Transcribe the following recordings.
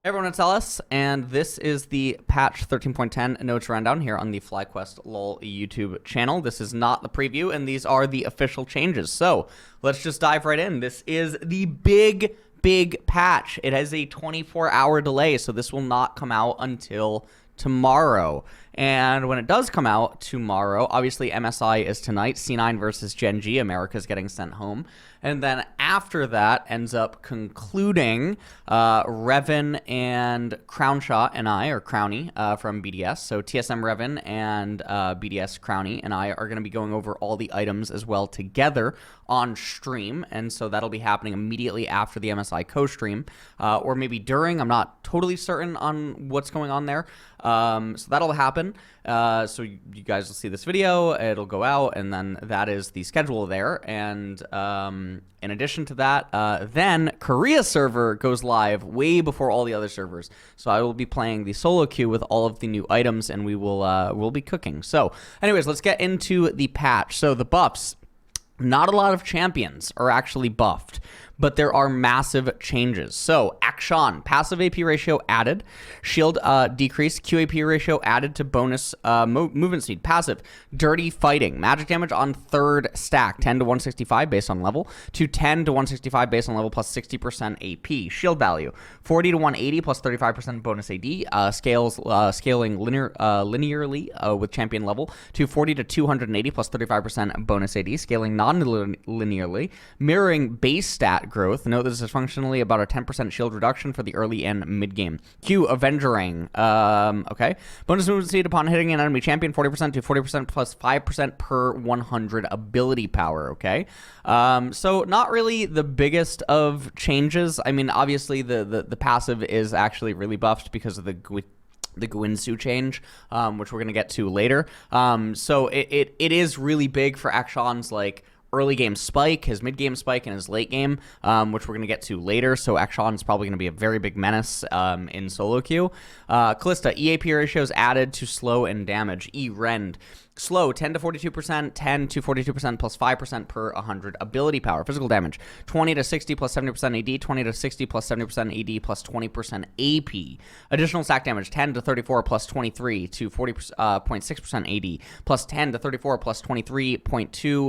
Hey everyone, it's Ellis, and this is the patch 13.10 notes rundown here on the FlyQuest LoL YouTube channel. This is not the preview, and these are the official changes. So let's just dive right in. This is the big patch. It has a 24-hour delay, so this will not come out until tomorrow. And when it does come out tomorrow, obviously MSI is tonight, C9 versus Gen G, America's getting sent home. And then after that ends up concluding Revan and Crownshot and I, or Crowny from BDS. So TSM Revan and BDS Crowny and I are going to be going over all the items as well together on stream. And so that'll be happening immediately after the MSI co-stream, or maybe during. I'm not totally certain on what's going on there. So that'll happen. So you guys will see this video, it'll go out, and then that is the schedule there. And in addition to that, then Korea server goes live way before all the other servers. So I will be playing the solo queue with all of the new items, and we'll be cooking. So anyways, let's get into the patch. So the buffs. Not a lot of champions are actually buffed, but there are massive changes. So Akshan, passive AP ratio added, shield decrease, QAP ratio added to bonus movement speed, passive, dirty fighting, magic damage on third stack, 10 to 165 based on level, to 10 to 165 based on level plus 60% AP, shield value, 40 to 180 plus 35% bonus AD, scaling linearly with champion level, to 40 to 280 plus 35% bonus AD, scaling non-linearly, mirroring base stat growth. Note this is functionally about a 10% shield reduction for the early and mid game. Q Avengerang. Okay. Bonus movement speed upon hitting an enemy champion, 40% to 40% plus 5% per 100 ability power. Okay. So not really the biggest of changes. I mean, obviously the passive is actually really buffed because of the Gunsoo change, which we're going to get to later. So it is really big for Akshan's like early game spike, his mid game spike, and his late game, which we're going to get to later. So Akshan's probably going to be a very big menace in solo queue. Kalista, EAP ratios added to slow and damage. Rend. Slow, 10 to 42%, 10 to 42% plus 5% per 100 ability power. Physical damage, 20 to 60 plus 70% AD, 20 to 60 plus 70% AD plus 20% AP. Additional stack damage, 10 to 34 plus 23 to 40.6% AD, plus 10 to 34 plus 23.2 to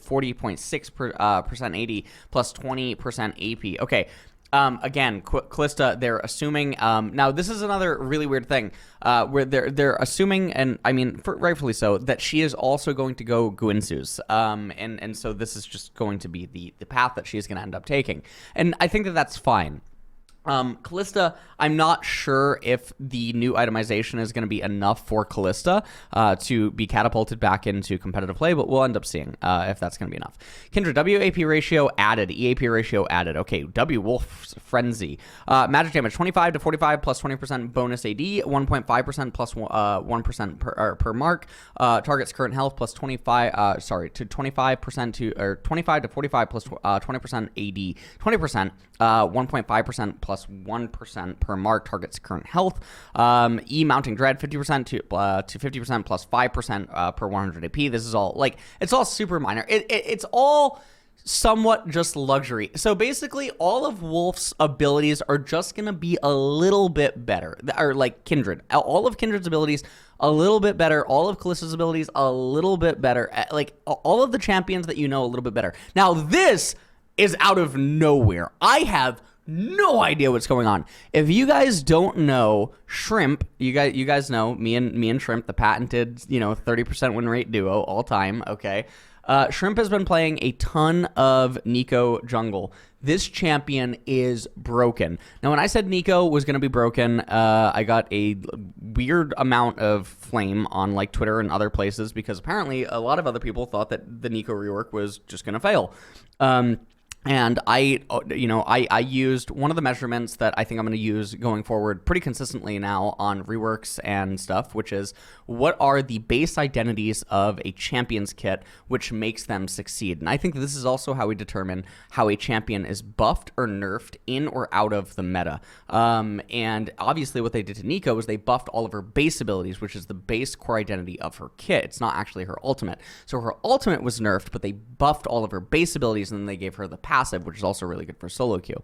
40.6% AD, plus 20% AP. Okay. Again, Kalista, they're assuming, now this is another really weird thing, where they're assuming, and I mean, rightfully so, that she is also going to go Gunsoo's, and so this is just going to be the path that she's going to end up taking, and I think that that's fine. Kalista, I'm not sure if the new itemization is going to be enough for Kalista to be catapulted back into competitive play, but we'll end up seeing if that's going to be enough. Kindred, WAP ratio added, EAP ratio added. Okay, W Wolf's Frenzy. Magic damage, 25 to 45 plus 20% bonus AD, 1.5% plus 1% per mark. Target's current health plus 25, to 25% to, or 25 to 45 plus 20% AD, 20%, 1.5% plus 1% per mark, target's current health. Mounting Dread, 50% to 50% plus 5% per 100 AP. This is all, like, it's all super minor. It's all somewhat just luxury. So basically, all of Wolf's abilities are just going to be a little bit better. Or like Kindred. All of Kindred's abilities, a little bit better. All of Kalista's abilities, a little bit better. Like, all of the champions that you know, a little bit better. Now, this is out of nowhere. I have no idea what's going on. If you guys don't know, Shrimp, you guys know me and Shrimp, the patented 30% win rate duo all time. Okay, Shrimp has been playing a ton of Neeko jungle. This champion is broken. Now, when I said Neeko was going to be broken, I got a weird amount of flame on like Twitter and other places because apparently a lot of other people thought that the Neeko rework was just going to fail. And I used one of the measurements that I think I'm going to use going forward pretty consistently now on reworks and stuff, which is what are the base identities of a champion's kit which makes them succeed. And I think this is also how we determine how a champion is buffed or nerfed in or out of the meta. And obviously what they did to Neeko was they buffed all of her base abilities, which is the base core identity of her kit. It's not actually her ultimate. So her ultimate was nerfed, but they buffed all of her base abilities and then they gave her the passive passive, which is also really good for solo queue.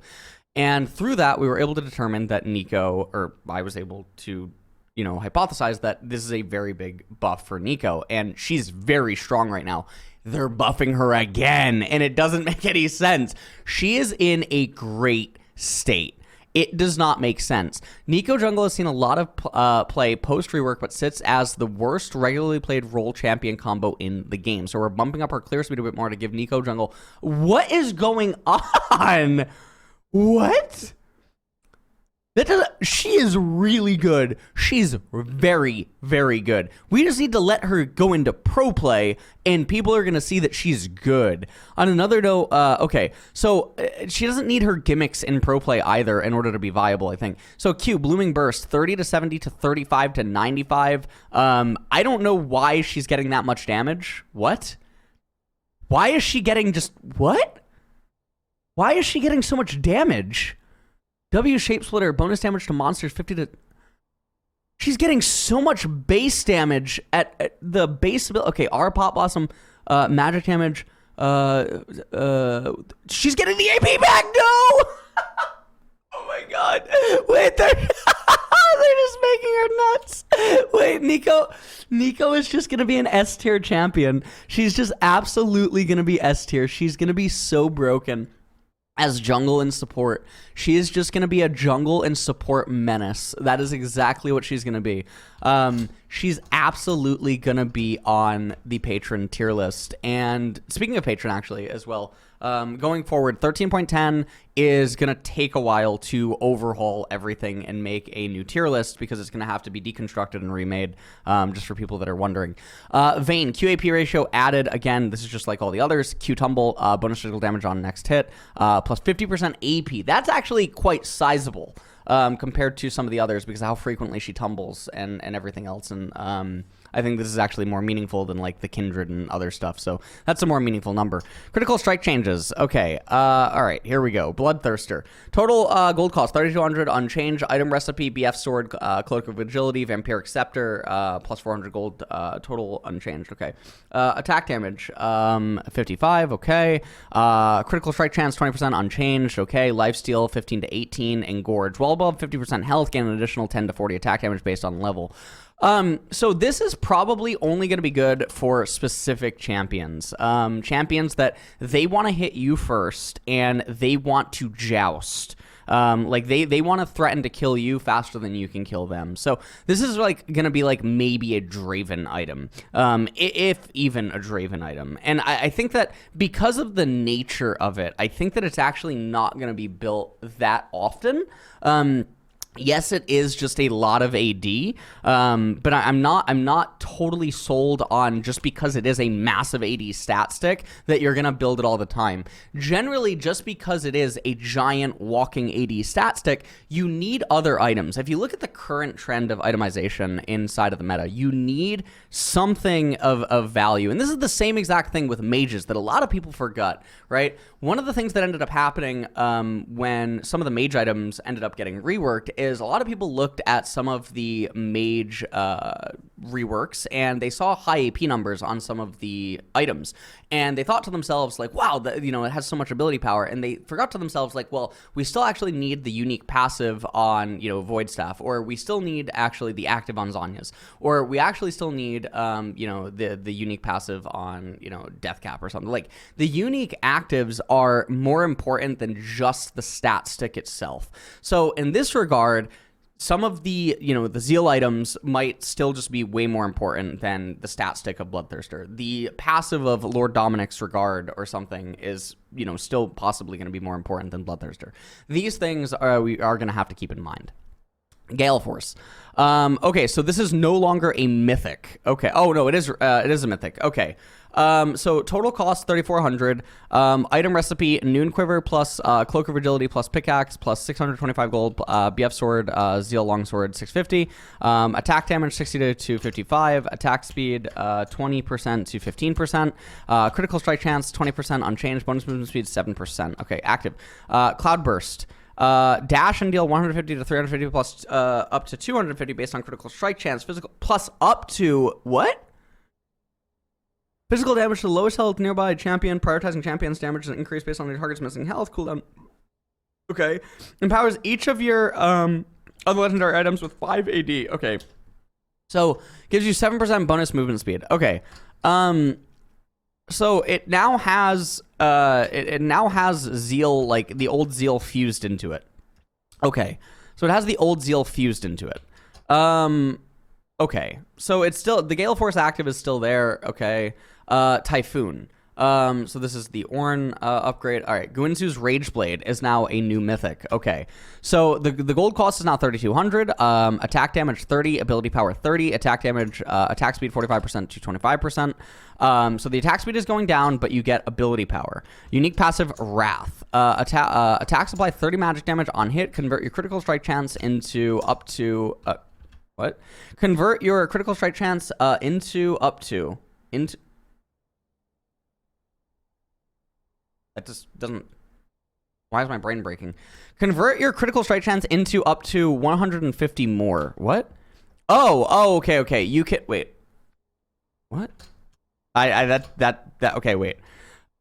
And through that, we were able to determine that Neeko, or I was able to, hypothesize that this is a very big buff for Neeko, and she's very strong right now. They're buffing her again, and it doesn't make any sense. She is in a great state. It does not make sense. Neeko jungle has seen a lot of play post-rework, but sits as the worst regularly played role champion combo in the game. So we're bumping up our clear speed a bit more to give Neeko jungle. What is going on? What? She is really good. She's very, very good. We just need to let her go into pro play, and people are going to see that she's good. On another note, okay, so she doesn't need her gimmicks in pro play either in order to be viable, I think. So Q, Blooming Burst, 30 to 70 to 35 to 95. I don't know why she's getting that much damage. What? Why is she getting what? Why is she getting so much damage? W Shape Splitter, bonus damage to monsters, 50 to... She's getting so much base damage at the base ability. Okay, our Pop Blossom, magic damage. She's getting the AP back. No! Oh my god. Wait, they're just making her nuts. Wait, Neeko is just going to be an S tier champion. She's just absolutely going to be S tier. She's going to be so broken. As jungle and support, she is just going to be a jungle and support menace. That is exactly what she's going to be. She's absolutely going to be on the patron tier list. And speaking of patron, actually, as well, going forward, 13.10 is going to take a while to overhaul everything and make a new tier list because it's going to have to be deconstructed and remade, just for people that are wondering. Vayne, QAP ratio added. Again, this is just like all the others. Q tumble, bonus physical damage on next hit, plus 50% AP. That's actually quite sizable compared to some of the others because of how frequently she tumbles and everything else. And I think this is actually more meaningful than like the Kindred and other stuff. So that's a more meaningful number. Critical strike changes. Okay. All right. Here we go. Bloodthirster. Total gold cost 3,200 unchanged. Item recipe: BF sword, cloak of agility, vampiric scepter, plus 400 gold. Total unchanged. Okay. Attack damage 55. Okay. Critical strike chance 20% unchanged. Okay. Lifesteal 15 to 18. Engorge. Well above 50% health. Gain an additional 10 to 40 attack damage based on level. So this is probably only going to be good for specific champions. Champions that they want to hit you first and they want to joust. Like they want to threaten to kill you faster than you can kill them. So this is like going to be like maybe a Draven item, if even a Draven item. And I think that because of the nature of it, I think that it's actually not going to be built that often. Yes, it is just a lot of AD, but I'm not totally sold on just because it is a massive AD stat stick that you're gonna build it all the time. Generally, just because it is a giant walking AD stat stick, you need other items. If you look at the current trend of itemization inside of the meta, you need something of value. And this is the same exact thing with mages that a lot of people forgot, right? One of the things that ended up happening when some of the mage items ended up getting reworked is a lot of people looked at some of the mage reworks and they saw high AP numbers on some of the items. And they thought to themselves, like, wow, it has so much ability power. And they forgot to themselves, like, well, we still actually need the unique passive on, Void Staff, or we still need actually the active on Zhonya's, or we actually still need, the unique passive on, Death Cap or something. Like, the unique actives are more important than just the stat stick itself. So in this regard, some of the, the Zeal items might still just be way more important than the stat stick of Bloodthirster. The passive of Lord Dominic's Regard or something is, still possibly going to be more important than Bloodthirster. These things we are going to have to keep in mind. Galeforce. Okay, so this is no longer a mythic. Okay. Oh no, it is a mythic. Okay. So total cost 3,400. Item recipe: Noonquiver plus Cloak of Agility plus Pickaxe plus 625 gold. BF sword, Zeal longsword 650. Attack damage 60 to 55. Attack speed 20% to 15%. Critical strike chance 20% unchanged. Bonus movement speed 7%. Okay, active. Cloudburst. Dash and deal 150 to 350 plus up to 250 based on critical strike chance. Physical plus up to what? Physical damage to the lowest health nearby champion. Prioritizing champion's damage is an increase based on your target's missing health. Cooldown. Okay. Empowers each of your other legendary items with 5 AD. Okay. So, gives you 7% bonus movement speed. Okay. So it now has it now has Zeal, like the old Zeal fused into it. Okay. So it has the old Zeal fused into it. Okay. So it's still, the Galeforce active is still there. Okay. Typhoon. So this is the Ornn upgrade. All right, Gunsoo's Rageblade is now a new mythic. Okay, so the gold cost is now 3,200. Attack damage 30, ability power 30, attack damage, attack speed 45% to 25%. So the attack speed is going down, but you get ability power. Unique passive Wrath. Attacks apply 30 magic damage on hit. Convert your critical strike chance into up to what? Convert your critical strike chance into up to into. That just doesn't... Why is my brain breaking? Convert your critical strike chance into up to 150 more. What? Oh, okay. You can... Wait. What? Okay, wait.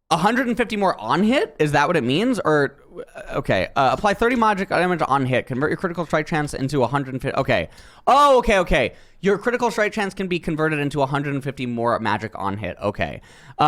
150 more on hit? Is that what it means? Or... Okay. Apply 30 magic damage on hit. Convert your critical strike chance into 150... Okay. Oh, okay. Your critical strike chance can be converted into 150 more magic on hit. Okay.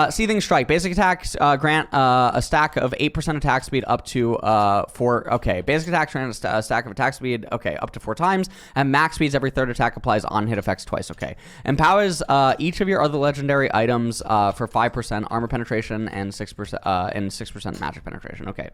Seething Strike. Basic attacks grant a stack of 8% attack speed up to 4. Okay. Basic attacks grant a stack of attack speed, okay, up to 4 times. And max speeds every third attack applies on hit effects twice. Okay. Empowers each of your other legendary items for 5% armor penetration and 6% magic penetration. Okay.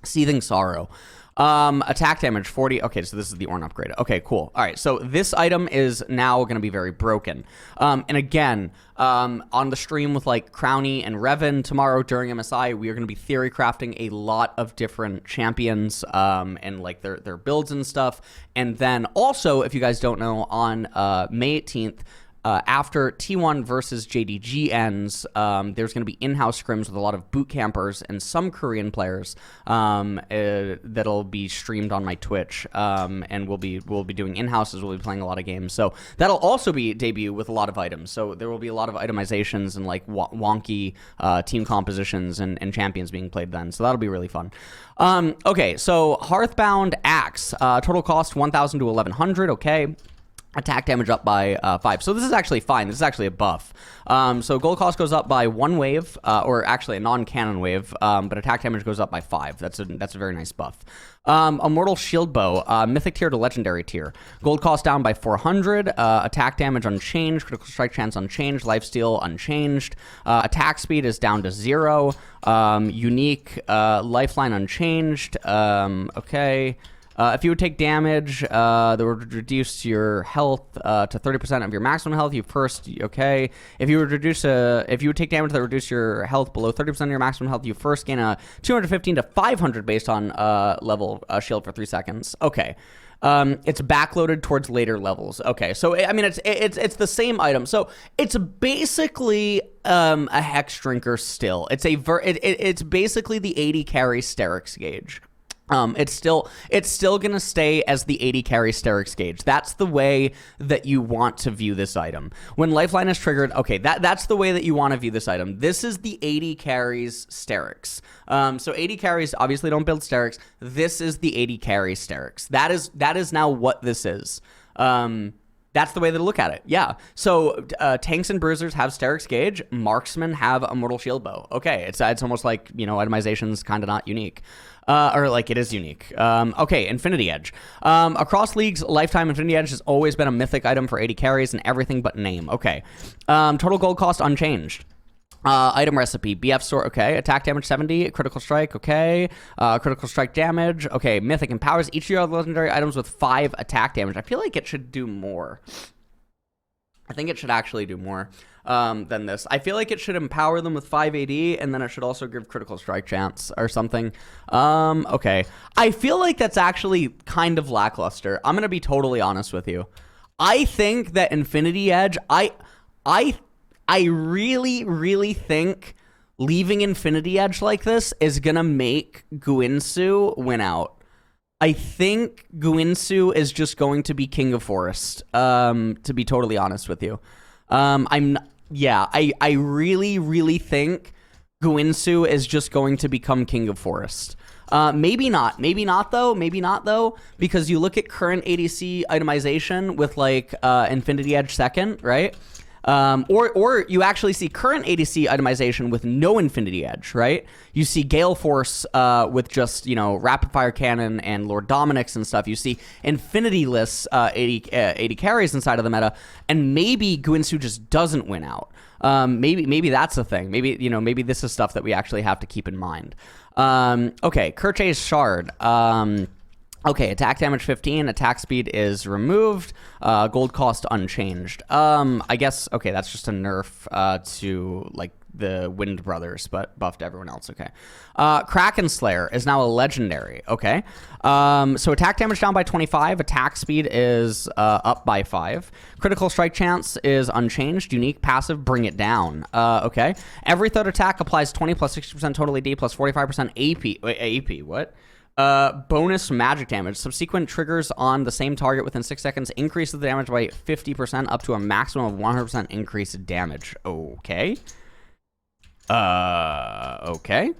Seething Sorrow. Attack damage 40. Okay, so this is the Ornn upgrade. Okay, cool. All right, so this item is now going to be very broken. And again, on the stream with like Crowny and Revan tomorrow during MSI, we are going to be theory crafting a lot of different champions and like their builds and stuff. And then also, if you guys don't know, on May 18th, after T1 versus JDG ends, there's going to be in-house scrims with a lot of boot campers and some Korean players that'll be streamed on my Twitch, and we'll be doing in-houses. We'll be playing a lot of games, so that'll also be debut with a lot of items. So there will be a lot of itemizations and like wonky team compositions and champions being played then. So that'll be really fun. Okay, so Hearthbound Axe, total cost 1,000 to 1,100. Okay. Attack damage up by 5. So this is actually fine. This is actually a buff. So gold cost goes up by 1 wave, or actually a non-cannon wave, but attack damage goes up by 5. That's a very nice buff. Immortal Shieldbow, mythic tier to legendary tier. Gold cost down by 400. Attack damage unchanged. Critical strike chance unchanged. Lifesteal unchanged. Attack speed is down to 0. Unique lifeline unchanged. Okay. If you would take damage, that would reduce your health to 30% of your maximum health. You first, okay. If you would take damage that would reduce your health below 30% of your maximum health, you first gain a 215 to 500 based on level shield for 3 seconds. Okay. It's backloaded towards later levels. Okay, so I mean it's the same item. So it's basically a Hex Drinker still. It's basically the 80 carry Statikk gauge. It's still gonna stay as the 80 carry Statikk gauge. That's the way that you want to view this item. When Lifeline is triggered, okay, that's the way that you want to view this item. This is the 80 carries Statikk. So 80 carries obviously don't build Statikk. This is the 80 carry Statikk. That is now what this is. That's the way to look at it. Yeah. So tanks and bruisers have Statikk gauge. Marksmen have Immortal Shieldbow. Okay. It's almost like, you know, itemization's kind of not unique. Or like it is unique. Okay, Infinity Edge. Across leagues, lifetime Infinity Edge has always been a mythic item for 80 carries and everything but name. Okay. Total gold cost unchanged. Item recipe, BF sword, okay. Attack damage 70, critical strike, okay. Critical strike damage, okay. Mythic empowers each of your legendary items with 5 attack damage. I feel like it should do more. I think it should actually do more than this. I feel like it should empower them with 5 AD, and then it should also give critical strike chance or something. Okay. I feel like that's actually kind of lackluster. I'm going to be totally honest with you. I think that Infinity Edge, I really, really think leaving Infinity Edge like this is going to make Gunsoo win out. I think Gunsoo is just going to be King of Forest, to be totally honest with you. yeah, I really, really think Gunsoo is just going to become King of Forest. Maybe not though, because you look at current ADC itemization with like Infinity Edge second, right? Or you actually see current ADC itemization with no Infinity Edge, right? You see Galeforce with just, you know, Rapid Fire Cannon and Lord Dominic's and stuff. You see Infinity-less 80 carries inside of the meta, and maybe Gunsoo just doesn't win out. Maybe that's a thing. Maybe, you know, maybe this is stuff that we actually have to keep in mind. Okay, Kircheis Shard. Okay, attack damage 15, attack speed is removed, gold cost unchanged. I guess, okay, that's just a nerf to, like, the Wind Brothers, but buffed everyone else, okay. Kraken Slayer is now a legendary, okay. So attack damage down by 25, attack speed is up by 5. Critical strike chance is unchanged, unique passive, bring it down, okay. Every third attack applies 20 plus 60% total AD plus 45% AP, wait, AP, what? Bonus magic damage. Subsequent triggers on the same target within 6 seconds increases the damage by 50% up to a maximum of 100% increased damage. Okay. Okay.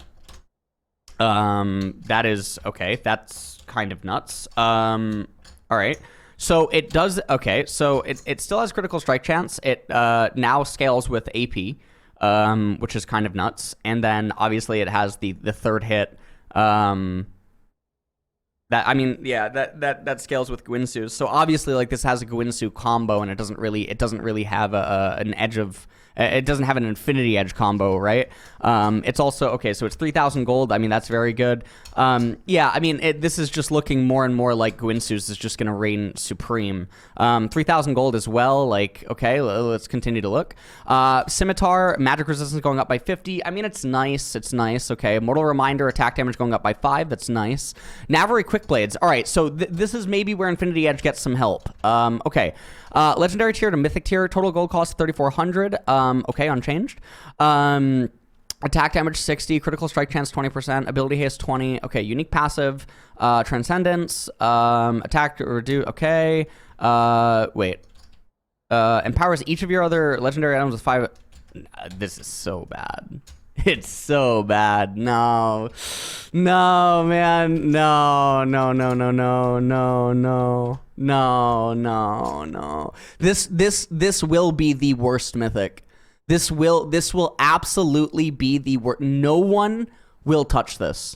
That is, okay, that's kind of nuts. All right. So it does, okay, so it still has critical strike chance. It now scales with AP, which is kind of nuts. And then obviously it has the third hit, that, I mean, yeah, that scales with Gunsoo. So obviously, like, this has a Gunsoo combo, and it doesn't really have an edge of, it doesn't have an Infinity Edge combo, right? It's also, okay, so it's 3,000 gold. I mean, that's very good. Yeah, I mean, this is just looking more and more like Gunsoo's is just going to reign supreme. 3,000 gold as well. Like, okay, let's continue to look. Scimitar, magic resistance going up by 50. I mean, it's nice. It's nice. Okay, Mortal Reminder, attack damage going up by 5. That's nice. Navori Quickblades. All right, so this is maybe where Infinity Edge gets some help. Okay. Legendary tier to Mythic tier, total gold cost 3,400. Okay, unchanged. Attack damage 60, critical strike chance 20%, ability haste 20. Okay, unique passive, Transcendence, attack reduce. Okay, wait. Empowers each of your other legendary items with 5. This is so bad. It's so bad. No, man. No. This will be the worst mythic. This will absolutely be the worst. No one will touch this.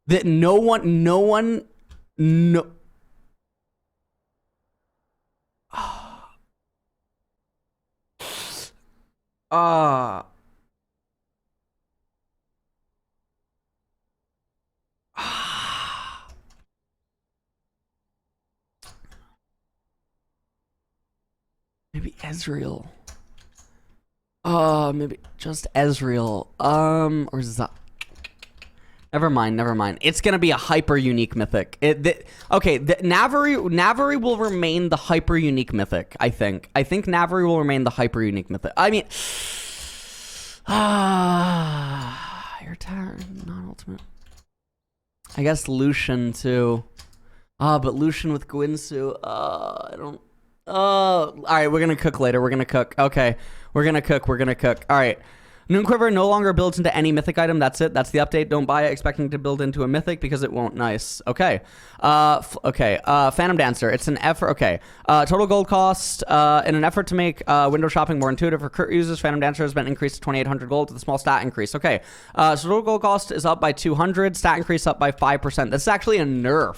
That no one. Maybe Ezreal. Maybe just Ezreal. Or Za. Never mind. It's gonna be a hyper unique mythic. Navori will remain the hyper unique mythic. I think Navori will remain the hyper unique mythic. I mean, your turn, not ultimate. I guess Lucian too. But Lucian with Gunsoo. I don't. All right, we're gonna cook later. We're gonna cook. Okay, we're gonna cook. All right. Noonquiver no longer builds into any mythic item. That's it. That's the update. Don't buy it expecting to build into a mythic because it won't. Nice. Okay. Phantom Dancer. It's an effort. Okay. Total gold cost. In an effort to make window shopping more intuitive for Kurt users, Phantom Dancer has been increased to 2,800 gold with a small stat increase. Okay. So total gold cost is up by 200. Stat increase up by 5%. This is actually a nerf.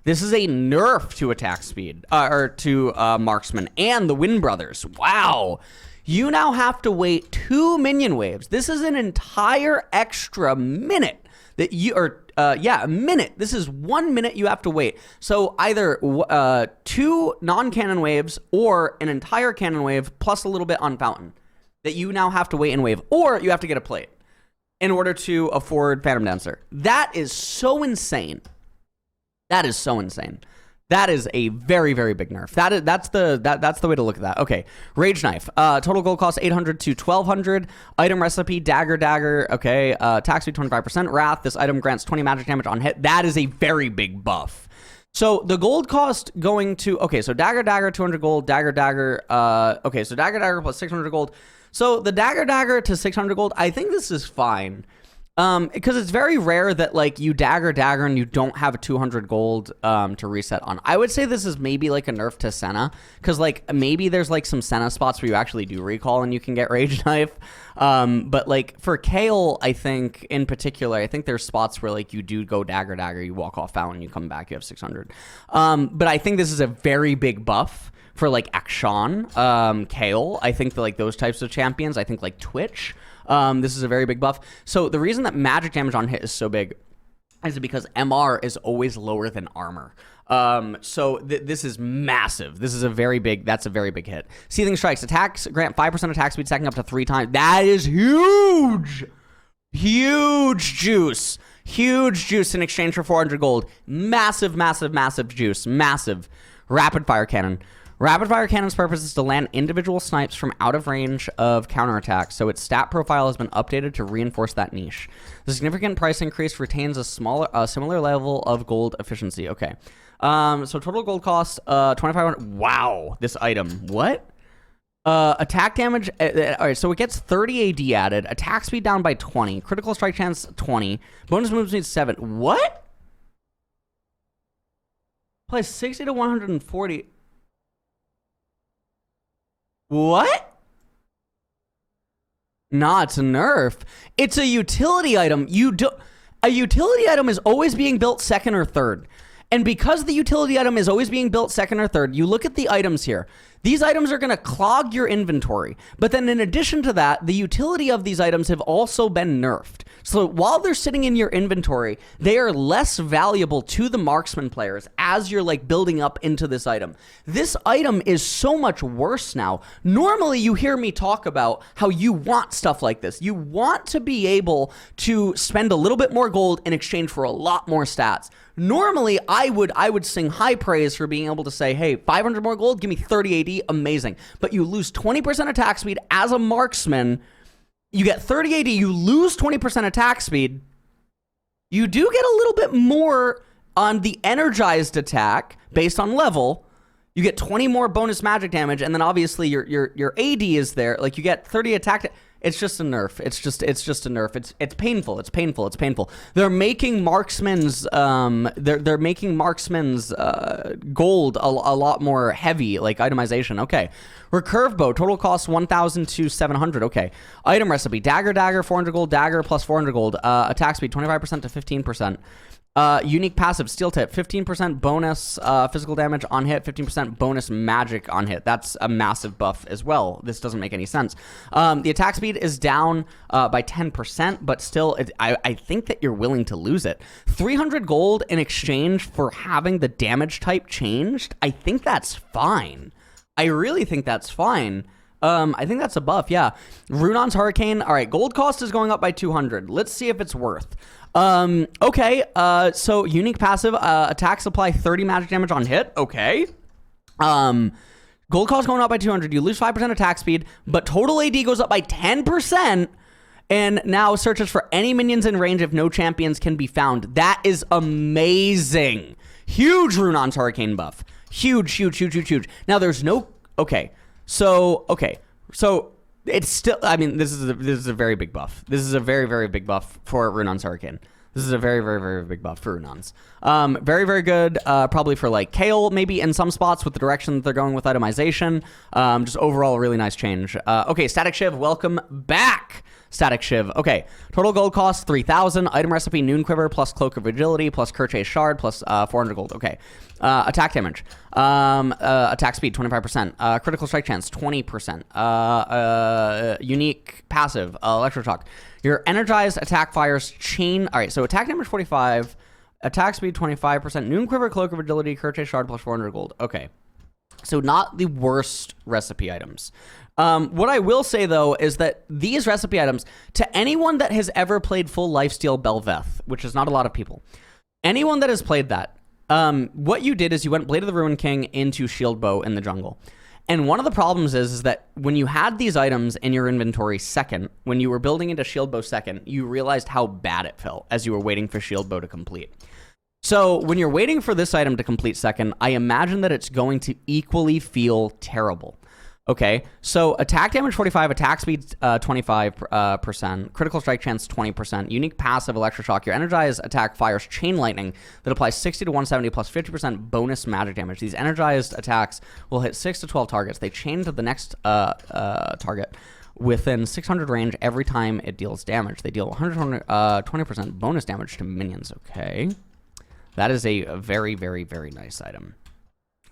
This is a nerf to attack speed, or to marksman and the Wind Brothers. Wow. You now have to wait 2 minion waves. This is an entire extra minute that you, a minute. This is 1 minute you have to wait. So either 2 non-cannon waves or an entire cannon wave plus a little bit on fountain that you now have to wait in wave, or you have to get a plate in order to afford Phantom Dancer. That is so insane. That is so insane. That is a very, very big nerf. That's the way to look at that. Okay, Rageknife. Total gold cost 800 to 1,200. Item recipe dagger. Okay, attack speed 25%. Wrath. This item grants 20 magic damage on hit. That is a very big buff. So the gold cost going to, okay, so Dagger, 200 gold, Dagger, okay, so Dagger plus 600 gold. So the Dagger to 600 gold, I think this is fine. Because it's very rare that like you dagger and you don't have a 200 gold to reset on. I would say this is maybe like a nerf to Senna, because like maybe there's like some Senna spots where you actually do recall and you can get Rageknife. But like for Kayle, I think in particular, I think there's spots where like you do go dagger, you walk off Fountain, you come back, you have 600. But I think this is a very big buff for like Akshan, Kayle. I think that like those types of champions, I think like Twitch. This is a very big buff. So the reason that magic damage on hit is so big is because MR is always lower than armor. So this is massive. This is a very big, that's a very big hit. Seething Strikes. Attacks grant 5% attack speed, stacking up to 3 times. That is huge! Huge juice. Huge juice in exchange for 400 gold. Massive, massive, massive juice. Massive. Rapid Fire Cannon. Rapid Fire Cannon's purpose is to land individual snipes from out of range of counterattacks, so its stat profile has been updated to reinforce that niche. The significant price increase retains a similar level of gold efficiency. Okay. So total gold cost, 2,500. Wow, this item. What? Attack damage, all right, so it gets 30 AD added, attack speed down by 20, critical strike chance 20, bonus move speed 7. What? Plays 60 to 140. What? Nah, it's a nerf. It's a utility item. A utility item is always being built second or third. And because the utility item is always being built second or third, you look at the items here. These items are going to clog your inventory. But then in addition to that, the utility of these items have also been nerfed. So while they're sitting in your inventory, they are less valuable to the marksman players as you're like building up into this item. This item is so much worse now. Normally you hear me talk about how you want stuff like this. You want to be able to spend a little bit more gold in exchange for a lot more stats. Normally, I would sing high praise for being able to say, hey, 500 more gold, give me 30 AD, amazing. But you lose 20% attack speed as a marksman. You get 30 AD, you lose 20% attack speed. You do get a little bit more on the energized attack based on level. You get 20 more bonus magic damage, and then obviously your AD is there. Like you get 30 attack. It's just a nerf. It's just a nerf. It's painful. It's painful. It's painful. They're making marksmen's they're making marksmen's gold a lot more heavy, like itemization. Okay. Recurve Bow, total cost 1,000 to 700. Okay. Item recipe: dagger, 400 gold, dagger plus 400 gold. Attack speed 25% to 15%. Unique passive, steel tip, 15% bonus physical damage on hit, 15% bonus magic on hit. That's a massive buff as well. This doesn't make any sense. The attack speed is down by 10%, but still, I think that you're willing to lose it. 300 gold in exchange for having the damage type changed. I think that's fine. I really think that's fine. I think that's a buff, yeah. Runaan's Hurricane. All right, gold cost is going up by 200. Let's see if it's worth. Okay, so unique passive, attacks apply 30 magic damage on hit. Okay. Gold cost going up by 200. You lose 5% attack speed, but total AD goes up by 10%. And now searches for any minions in range if no champions can be found. That is amazing. Huge Runaan's Hurricane buff. Huge. Now there's no, okay. So it's still, I mean, this is a very big buff. This is a very, very big buff for Runaan's Hurricane. This is a very, very, very big buff for Runaan's. Very, very good, probably for like Kayle, maybe in some spots with the direction that they're going with itemization. Just overall, a really nice change. Okay, Statikk Shiv, welcome back. Statikk Shiv. Okay, total gold cost 3,000. Item recipe: Noonquiver plus Cloak of Agility plus Kircheis Shard plus 400 gold. Okay, attack damage, attack speed 25%, critical strike chance 20%, unique passive, electroshock. Your energized attack fires chain. All right, so attack damage 45, attack speed 25%, Noonquiver, Cloak of Agility, Kircheis Shard plus 400 gold. Okay, so not the worst recipe items. What I will say, though, is that these recipe items, to anyone that has ever played full lifesteal Bel'Veth, which is not a lot of people, anyone that has played that, what you did is you went Blade of the Ruined King into Shieldbow in the jungle. And one of the problems is that when you had these items in your inventory second, when you were building into Shieldbow second, you realized how bad it felt as you were waiting for Shieldbow to complete. So when you're waiting for this item to complete second, I imagine that it's going to equally feel terrible. Okay, so attack damage 45, attack speed 25%, critical strike chance 20%, unique passive electroshock. Your energized attack fires chain lightning that applies 60 to 170 plus 50% bonus magic damage. These energized attacks will hit 6 to 12 targets. They chain to the next target within 600 range every time it deals damage. They deal 120% bonus damage to minions. Okay, that is a very, very, very nice item.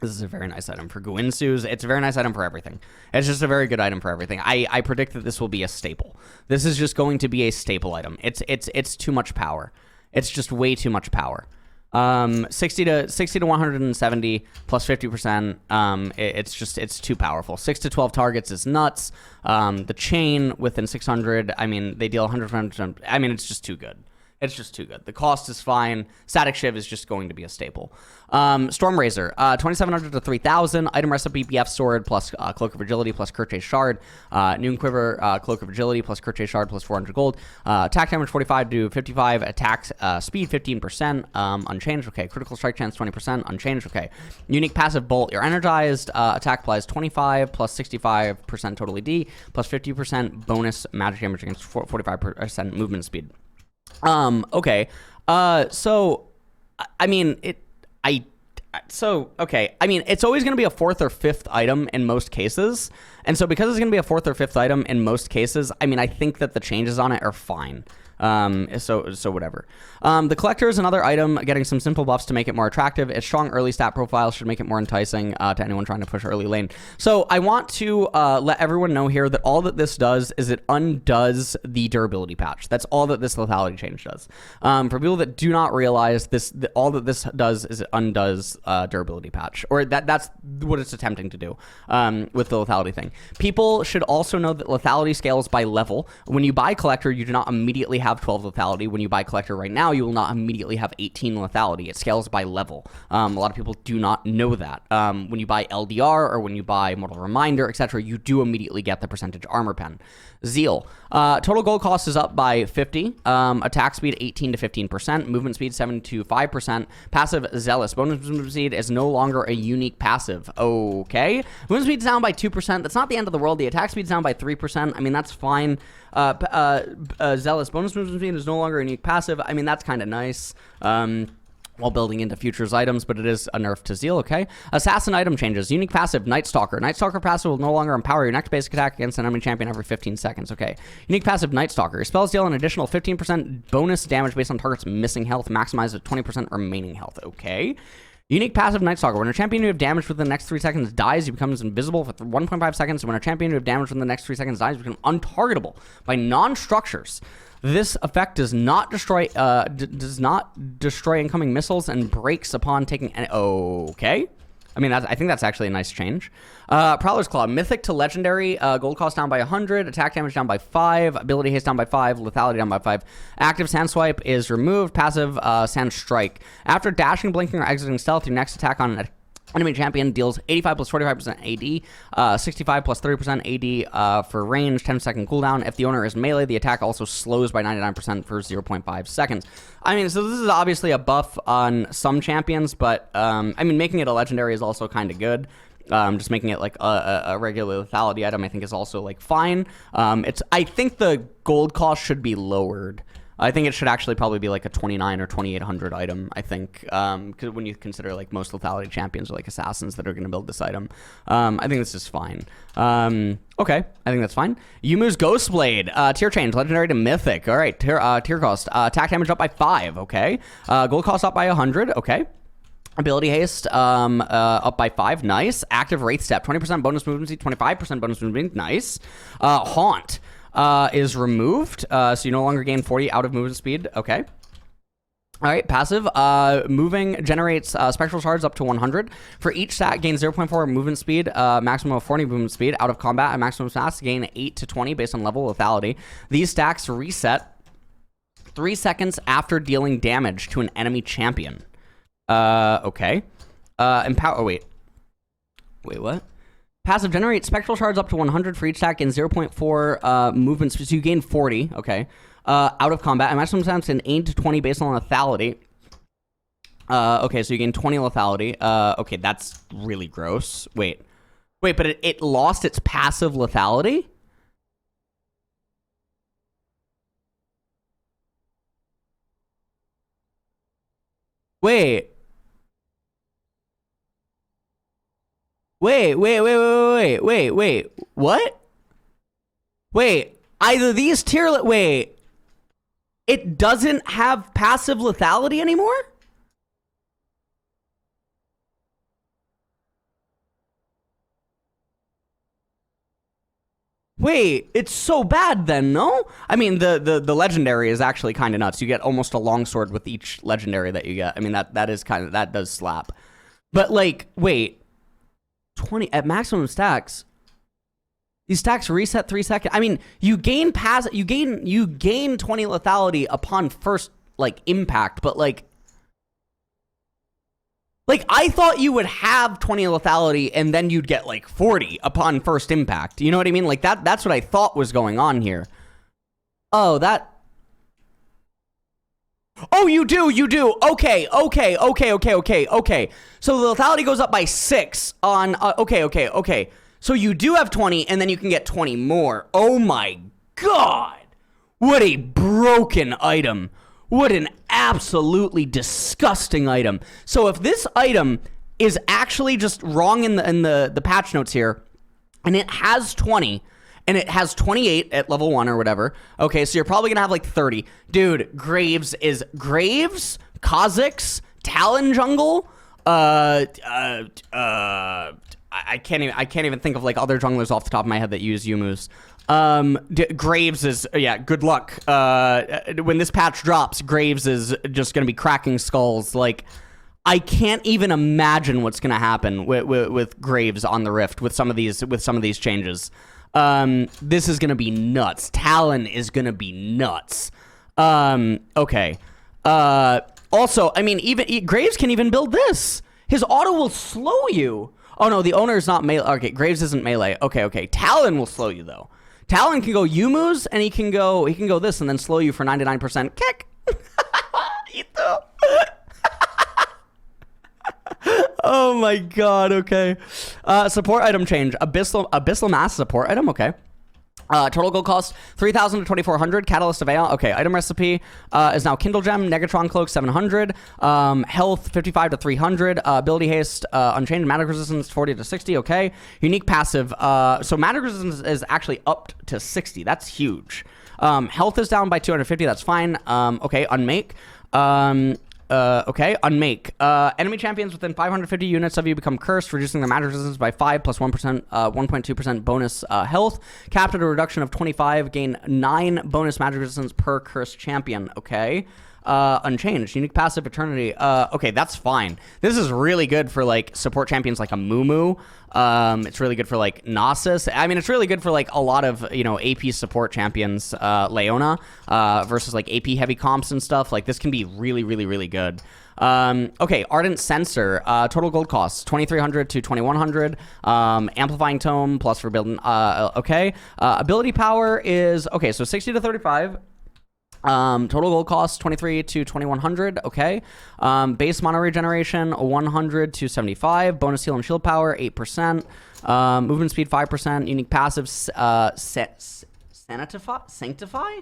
This is a very nice item for Gunsoo's. It's a very nice item for everything. It's just a very good item for everything. I predict that this will be a staple. This is just going to be a staple item. It's too much power. It's just way too much power. 60 to 170 plus 50%. It's too powerful. 6 to 12 targets is nuts. The chain within 600. I mean, they deal 100%. I mean, it's just too good. It's just too good. The cost is fine. Statikk Shiv is just going to be a staple. Stormrazor, 2,700 to 3,000. Item recipe, BF Sword plus Cloak of Agility plus Kircheis Shard. Noonquiver, Cloak of Agility plus Kircheis Shard plus 400 gold. Attack damage 45 to 55. Attack speed 15%. Unchanged. Okay. Critical strike chance 20%. Unchanged. Okay. Unique passive bolt. You're energized. Attack applies 25 plus 65% total ED plus 50% bonus magic damage against 45% movement speed. Okay. So, I mean, okay. I mean, it's always going to be a 4th or 5th item in most cases. And so because it's going to be a 4th or 5th item in most cases, I mean, I think that the changes on it are fine. So whatever. The Collector is another item getting some simple buffs to make it more attractive. Its strong early stat profile should make it more enticing to anyone trying to push early lane. So I want to let everyone know here that all that this does is it undoes the durability patch. That's all that this lethality change does. For people that do not realize this, all that this does is it undoes durability patch, or that's what it's attempting to do with the lethality thing. People should also know that lethality scales by level. When you buy Collector, you do not immediately have 12 lethality. When you buy Collector right now, you will not immediately have 18 lethality. It scales by level. A lot of people do not know that. When you buy LDR or when you buy Mortal Reminder, etc., you do immediately get the percentage armor pen. Zeal. Total gold cost is up by 50. Attack speed 18 to 15%. Movement speed 7 to 5%. Passive Zealous. Bonus movement speed is no longer a unique passive. Okay. Movement speed is down by 2%. That's not the end of the world. The attack speed is down by 3%. I mean, that's fine. Zealous. Bonus movement speed is no longer a unique passive. I mean, that's kind of nice. While building into futures items, but it is a nerf to Zeal, okay? Assassin item changes. Unique passive, Night Stalker. Night Stalker passive will no longer empower your next basic attack against an enemy champion every 15 seconds, okay? Unique passive, Night Stalker. Your spells deal an additional 15% bonus damage based on target's missing health, maximized at 20% remaining health, okay? Unique passive, Night Stalker. When a champion you have damaged within the next 3 seconds dies, he becomes invisible for 1.5 seconds. When a champion you have damaged within the next 3 seconds dies, he becomes untargetable by non-structures. This effect does not destroy incoming missiles and breaks upon taking any. Okay. I mean, I think that's actually a nice change. Prowler's Claw. Mythic to Legendary. Gold cost down by 100. Attack damage down by 5. Ability haste down by 5. Lethality down by 5. Active Sand Swipe is removed. Passive Sand Strike. After dashing, blinking, or exiting stealth, your next attack on an enemy champion deals 85 plus 45% AD, 65 plus 30% AD for range, 10-second cooldown. If the owner is melee, the attack also slows by 99% for 0.5 seconds. I mean, so this is obviously a buff on some champions, but I mean, making it a legendary is also kind of good. Just making it like a regular lethality item, I think, is also like fine. I think the gold cost should be lowered. I think it should actually probably be like a 29 or 2800 item, I think, because when you consider like most lethality champions are like assassins that are going to build this item. I think this is fine. Okay, I think that's fine. Youmuu's Ghostblade, tier change, legendary to mythic. All right, tier cost, attack damage up by 5, okay. Gold cost up by 100, okay. Ability haste up by 5, nice. Active wraith step, 20% bonus movement speed, 25% bonus movement, nice. Haunt is removed, so you no longer gain 40 out of movement speed, okay. All right, passive, moving generates spectral shards up to 100. For each stat, gain 0.4 movement speed, maximum of 40 movement speed. Out of combat, at maximum stats, gain 8 to 20 based on level lethality. These stacks reset 3 seconds after dealing damage to an enemy champion. Okay. Wait, what? Passive generates spectral shards up to 100 for each stack, gain 0.4 movement speed, so you gain 40, okay. Out of combat, and maximum stats in 8 to 20 based on lethality. Okay, so you gain 20 lethality. Okay, that's really gross. Wait, but it lost its passive lethality? Wait. What? Wait, either these wait. It doesn't have passive lethality anymore? Wait, it's so bad then, no? I mean, the legendary is actually kind of nuts. You get almost a longsword with each legendary that you get. I mean, that is kind of, that does slap. But like, wait, 20 at maximum stacks. These stacks reset 3 seconds. I mean, you gain 20 lethality upon first like impact, but like I thought you would have 20 lethality and then you'd get like 40 upon first impact. You know what I mean? Like that's what I thought was going on here. Oh, oh, you do. Okay. So the lethality goes up by 6 on, okay. So you do have 20 and then you can get 20 more. Oh my God. What a broken item. What an absolutely disgusting item. So if this item is actually just wrong in the patch notes here, and it has 20, and it has 28 at level 1 or whatever, okay, so you're probably going to have like 30. Dude, Graves, Kha'Zix, Talon Jungle, I can't even think of like other junglers off the top of my head that use Youmuu's. Graves is, yeah, good luck. When this patch drops, Graves is just going to be cracking skulls. Like, I can't even imagine what's going to happen with Graves on the Rift with some of these changes. This is going to be nuts. Talon is going to be nuts. Okay. Also, I mean, even Graves can even build this. His auto will slow you. Oh no, the owner is not melee. Okay, Graves isn't melee. Okay. Talon will slow you though. Talon can go Youmuu's and he can go this and then slow you for 99% kick. Oh my God. Okay. Support item change. Abyssal Mask support item. Okay. Total gold cost 3,000 to 2,400. Catalyst of Aeon. Okay. Item recipe is now Kindle Gem, Negatron Cloak 700. Health 55 to 300. Ability haste unchained. Magic resistance 40 to 60. Okay. Unique passive. So magic resistance is actually up to 60. That's huge. Health is down by 250. That's fine. Okay. Unmake. Okay, Unmake. Enemy champions within 550 units of you become cursed, reducing their magic resistance by 5 plus 1%, 1.2% bonus health. Capped at a reduction of 25, gain 9 bonus magic resistance per cursed champion. Okay. Unchanged. Unique passive Eternity. Okay, that's fine. This is really good for like support champions like a Youmuu. It's really good for like Nasus. I mean, it's really good for like a lot of, you know, AP support champions, Leona, versus like AP heavy comps and stuff. Like this can be really, really, really good. Okay, Ardent Sensor, total gold costs 2,300 to 2,100. Amplifying Tome plus for building. Okay. Ability power is okay, so 60 to 35. Total gold cost 23 to 2,100. Okay. Base mana regeneration 100 to 75. Bonus heal and shield power 8%. Movement speed 5%. Unique passive Sanctify.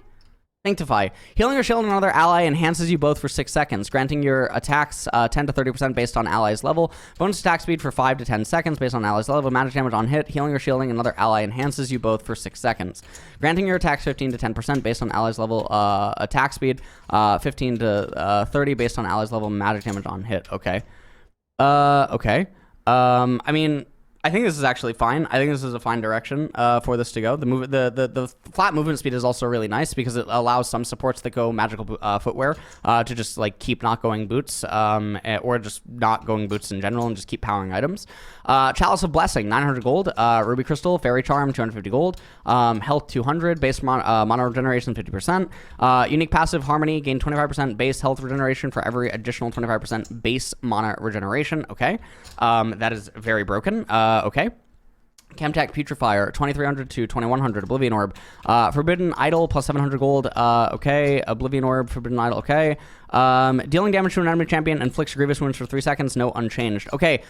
Healing or shielding another ally enhances you both for 6 seconds, granting your attacks 10 to 30% based on ally's level. Bonus attack speed for 5 to 10 seconds based on ally's level. Magic damage on hit. Healing or shielding another ally enhances you both for 6 seconds, granting your attacks 15 to 10% based on ally's level. Attack speed 15 to 30 based on ally's level. Magic damage on hit. Okay. Okay. I mean, I think this is actually fine. I think this is a fine direction for this to go. The flat movement speed is also really nice because it allows some supports that go magical footwear to just like keep not going boots or just not going boots in general and just keep powering items. Chalice of Blessing, 900 gold. Ruby Crystal, Fairy Charm, 250 gold. Health 200, base mana regeneration 50%. Unique passive Harmony, gain 25% base health regeneration for every additional 25% base mana regeneration. Okay. That is very broken. Okay. Chemtech Putrefier, 2300 to 2100. Oblivion Orb. Forbidden Idol plus 700 gold. Okay. Oblivion Orb, Forbidden Idol. Okay. Dealing damage to an enemy champion inflicts grievous wounds for 3 seconds. No, unchanged. Okay.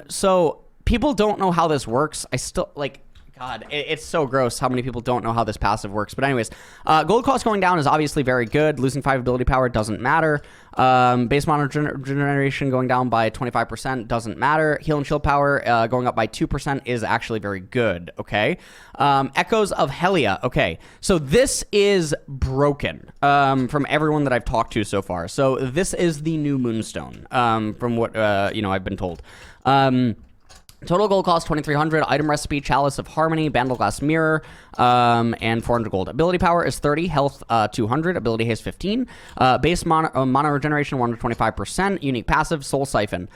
So people don't know how this works. I still like. God, it's so gross how many people don't know how this passive works. But anyways, gold cost going down is obviously very good. Losing 5 ability power doesn't matter. Base mana generation going down by 25% doesn't matter. Heal and shield power going up by 2% is actually very good, okay? Echoes of Helia, okay. So this is broken from everyone that I've talked to so far. So this is the new Moonstone from what, I've been told. Total gold cost 2,300. Item recipe: Chalice of Harmony, Bandleglass Mirror, and 400 gold. Ability power is 30. Health 200. Ability haste 15. Base mana regeneration 125%. Unique passive: Soul Siphon.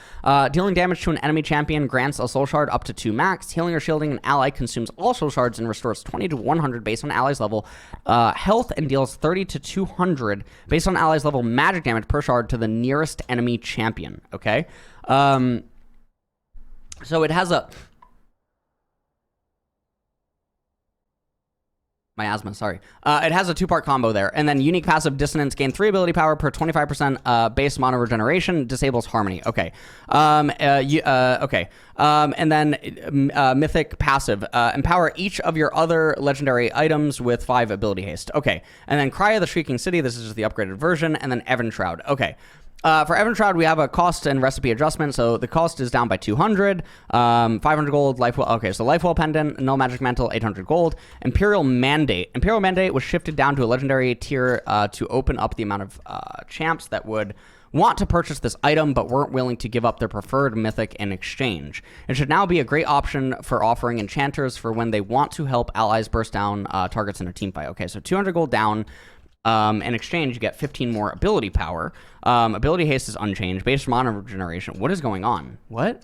Dealing damage to an enemy champion grants a Soul Shard up to 2 max. Healing or shielding an ally consumes all Soul Shards and restores 20 to 100 based on ally's level health, and deals 30 to 200 based on ally's level magic damage per shard to the nearest enemy champion. Okay. So it has a... My asthma, sorry. It has a 2-part combo there. And then unique passive Dissonance, gain 3 ability power per 25% base mana regeneration, disables Harmony. Okay. Okay. And then Mythic passive, empower each of your other legendary items with 5 ability haste. Okay. And then Cry of the Shrieking City, this is just the upgraded version. And then Evan Shroud. Okay. For Evan Shroud, we have a cost and recipe adjustment. So the cost is down by 200, 500 gold, Life Well. Okay, so Life Well Pendant, No Magic Mantle, 800 gold. Imperial Mandate. Imperial Mandate was shifted down to a legendary tier to open up the amount of champs that would want to purchase this item but weren't willing to give up their preferred mythic in exchange. It should now be a great option for offering enchanters for when they want to help allies burst down targets in a team fight. Okay, so 200 gold down. In exchange, you get 15 more ability power. Ability haste is unchanged. Base mana regeneration. What is going on? What?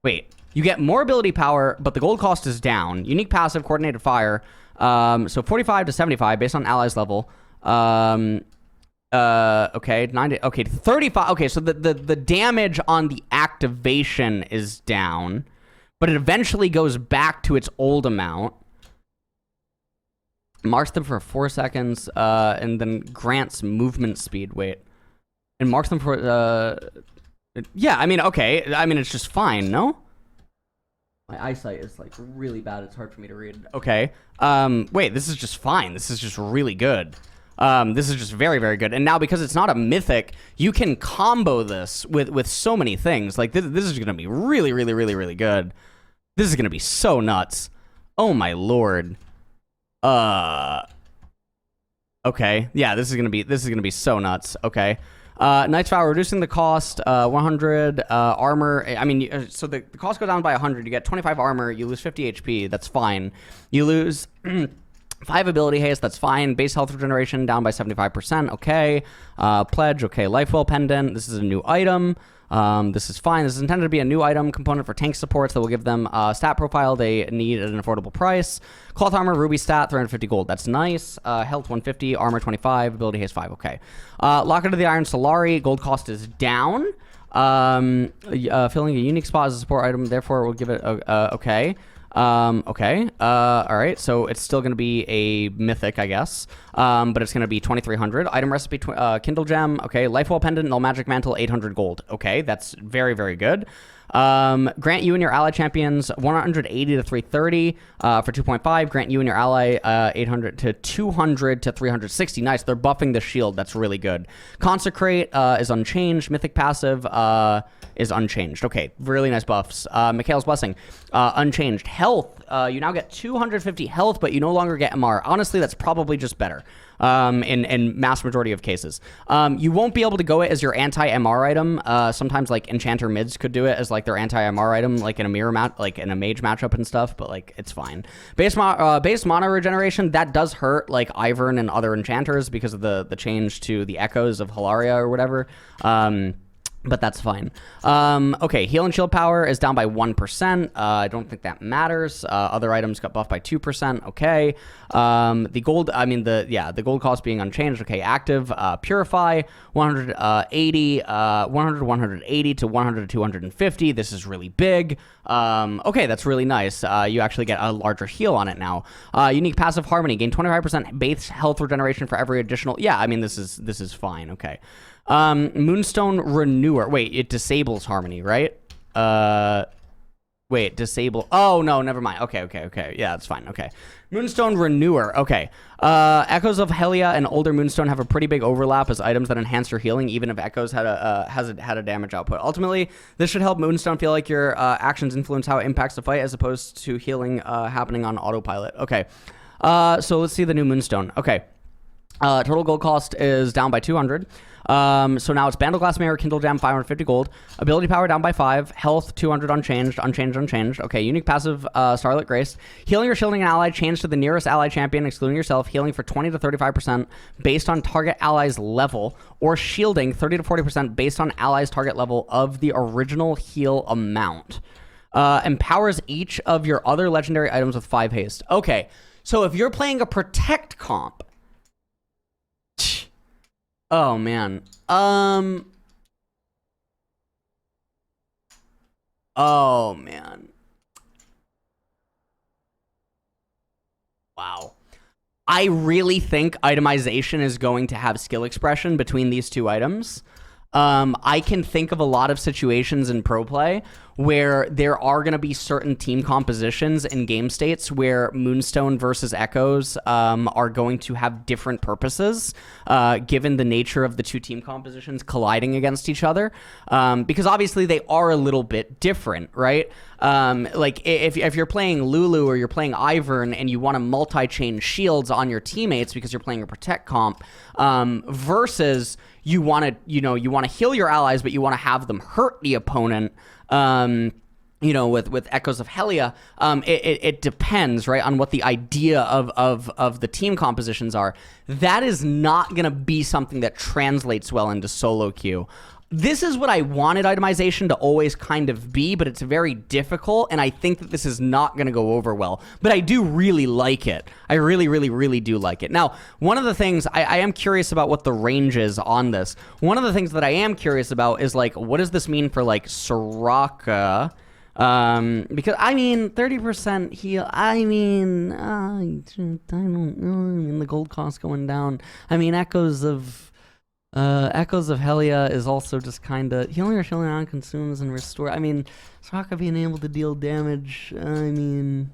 Wait. You get more ability power, but the gold cost is down. Unique passive, coordinated fire. So 45 to 75 based on allies level. Okay, 90. Okay, 35. Okay, so the damage on the activation is down, but it eventually goes back to its old amount. Marks them for 4 seconds, and then grants movement speed. Wait. And marks them for, yeah, I mean, okay. I mean, it's just fine, no? My eyesight is, like, really bad. It's hard for me to read. Okay. Wait, this is just fine. This is just really good. This is just very, very good. And now, because it's not a mythic, you can combo this with so many things. Like, this is going to be really, really, really, really good. This is going to be so nuts. Oh, my lord. Okay. Yeah, this is gonna be so nuts. Okay. Knight's Vow, reducing the cost, 100 armor. I mean, so the cost goes down by 100. You get 25 armor. You lose 50 HP. That's fine. You lose 5 ability haste. That's fine. Base health regeneration down by 75%. Okay. Pledge. Okay. Lifewell Pendant. This is a new item. This is fine. This is intended to be a new item component for tank supports that will give them a stat profile they need at an affordable price. Cloth armor, ruby stat, 350 gold. That's nice. Health 150, armor 25, ability haste 5. Okay. Locket of the Iron Solari, gold cost is down. Filling a unique spot as a support item, therefore we'll give it okay. Okay. All right. So it's still going to be a mythic, I guess. But it's going to be 2,300. Item recipe, Kindle Gem. Okay. Lifewell Pendant, Null Magic Mantle, 800 gold. Okay. That's very, very good. Grant you and your ally champions 180 to 330 for 2.5. Grant you and your ally 800 to 200 to 360. Nice. They're buffing the shield. That's really good. Consecrate is unchanged. Mythic passive is unchanged. Okay. Really nice buffs. Mikhail's Blessing unchanged. Health. You now get 250 health, but you no longer get MR. Honestly, that's probably just better. In mass majority of cases. You won't be able to go it as your anti-MR item. Sometimes like enchanter mids could do it as like their anti-MR item, like in a mirror match, like in a mage matchup and stuff, but like it's fine. Base mana regeneration, that does hurt like Ivern and other enchanters because of the change to the echoes of Hilaria or whatever. but that's fine. Okay, heal and shield power is down by 1%. I don't think that matters. Other items got buffed by 2%. Okay. The gold, the gold cost being unchanged. Okay, active, purify, 180, 180 to 100 to 250. This is really big. Okay, that's really nice. You actually get a larger heal on it now. Unique passive harmony, gain 25% base health regeneration for every additional. Yeah, I mean, this is fine. Okay. Moonstone Renewer. Wait, it disables harmony, right? Wait, disable. Oh, no, never mind. Okay. Yeah, that's fine. Okay. Moonstone Renewer. Okay. Echoes of Helia and Older Moonstone have a pretty big overlap as items that enhance your healing, even if Echoes had a damage output. Ultimately, this should help Moonstone feel like your actions influence how it impacts the fight, as opposed to healing happening on autopilot. Okay. So let's see the new Moonstone. Okay. Total gold cost is down by 200. So now it's Bandleglass Mirror, Kindle Gem, 550 gold. Ability power down by 5. Health, 200 unchanged. Okay, unique passive, Starlit Grace. Healing or shielding an ally, change to the nearest ally champion, excluding yourself. Healing for 20 to 35% based on target ally's level. Or shielding 30 to 40% based on ally's target level of the original heal amount. Empowers each of your other legendary items with 5 haste. Okay, so if you're playing a protect comp, oh, man. Oh, man. Wow. I really think itemization is going to have skill expression between these two items. I can think of a lot of situations in pro play where there are going to be certain team compositions and game states where Moonstone versus Echoes are going to have different purposes, given the nature of the two team compositions colliding against each other, because obviously they are a little bit different, right? Like if you're playing Lulu or you're playing Ivern and you want to multi-chain shields on your teammates because you're playing a protect comp, versus you want to heal your allies, but you want to have them hurt the opponent. With Echoes of Helia, it depends, right, on what the idea of the team compositions are. That is not going to be something that translates well into solo queue. This is what I wanted itemization to always kind of be, but it's very difficult, and I think that this is not going to go over well. But I do really like it. I really, really, really do like it. Now, one of the things, I am curious about what the range is on this. One of the things that I am curious about is, like, what does this mean for, like, Soraka? Because, I mean, 30% heal, I don't know, the gold cost going down. I mean, Echoes of Helia is also just kind of healing or shielding on consumes and restore. I mean, Soraka being able to deal damage. I mean,